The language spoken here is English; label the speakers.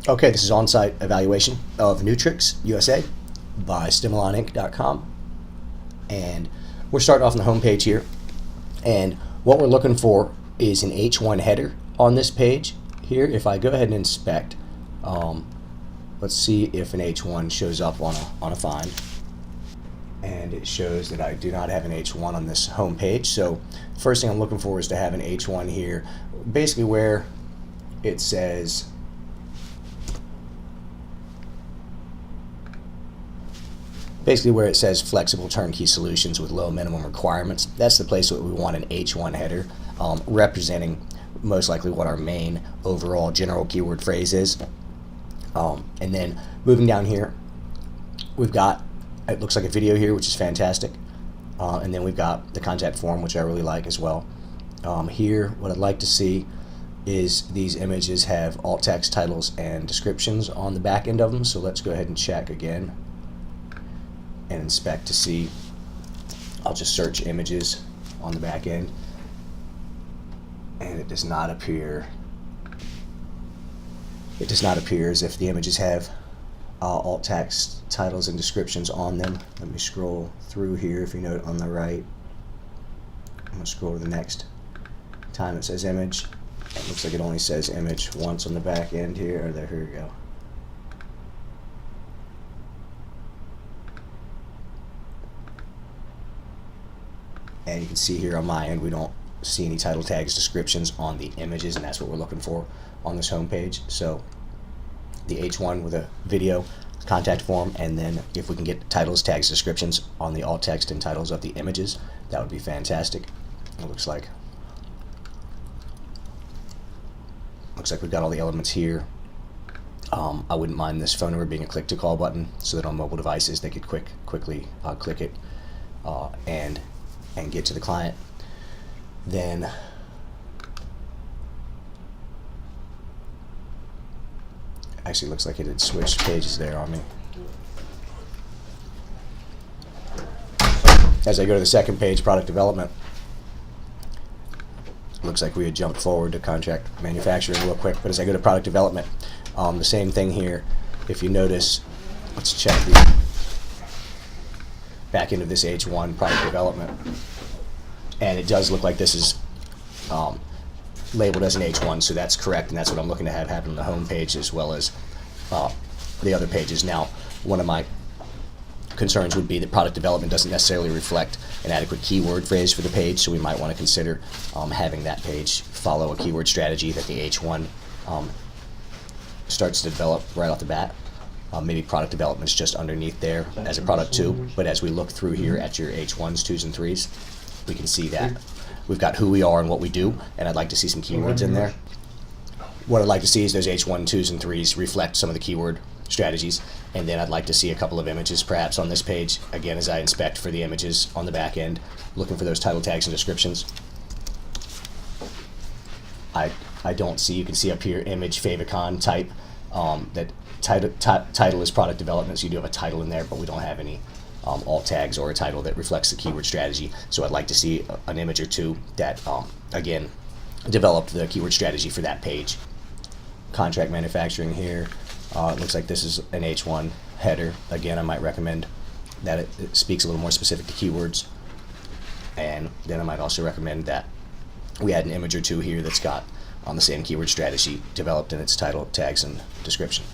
Speaker 1: Okay, this is on-site evaluation of Nutrix USA by StimulonInc.com, and we're starting off on the home page here. And what we're looking for is an H1 header on this page here. If I go ahead and inspect, let's see if an H1 shows up on a find. And it shows that I do not have an H1 on this home page. So first thing I'm looking for is to have an H1 here, basically where it says flexible turnkey solutions with low minimum requirements. That's the place where we want an H1 header, representing most likely what our main overall general keyword phrase is. And then moving down here, we've got, it looks like a video here, which is fantastic. And then we've got the contact form, which I really like as well. Here, what I'd like to see is these images have alt text, titles, and descriptions on the back end of them. So let's go ahead and check again and inspect to see. I'll just search images on the back end, and it does not appear as if the images have alt text, titles, and descriptions on them. Let me scroll through here. If you note on the right, I'm going to scroll to the next time it says image. It looks like it only says image once on the back end here. Or there, here we go. And you can see here on my end, we don't see any title tags, descriptions on the images, and that's what we're looking for on this home page. So the H1 with a video, contact form, and then if we can get titles, tags, descriptions on the alt text and titles of the images, that would be fantastic. It looks like we've got all the elements here. I wouldn't mind this phone number being a click-to-call button, so that on mobile devices they could quickly click it and get to the client. Then actually looks like it had switched pages there on me. As I go to the second page, product development, looks like we had jumped forward to contract manufacturing real quick, but as I go to product development, the same thing here. If you notice, let's check the back end of this H1 product development, and it does look like this is labeled as an H1, so that's correct, and that's what I'm looking to have happen on the home page as well as the other pages. Now, one of my concerns would be that product development doesn't necessarily reflect an adequate keyword phrase for the page, so we might want to consider having that page follow a keyword strategy that the H1 starts to develop right off the bat. Maybe product development is just underneath there as a product too, but as we look through here at your H1s, 2s, and 3s, we can see that we've got who we are and what we do, and I'd like to see some keywords in there. What I'd like to see is those H1, 2s, and 3s reflect some of the keyword strategies, and then I'd like to see a couple of images perhaps on this page, again, as I inspect for the images on the back end, looking for those title tags and descriptions. I don't see, you can see up here, image favicon type, that title is product development, so you do have a title in there, but we don't have any alt tags or a title that reflects the keyword strategy. So I'd like to see an image or two that, again, developed the keyword strategy for that page. Contract manufacturing here, it looks like this is an H1 header. Again, I might recommend that it speaks a little more specific to keywords, and then I might also recommend that we add an image or two here that's got on the same keyword strategy developed in its title, tags, and description.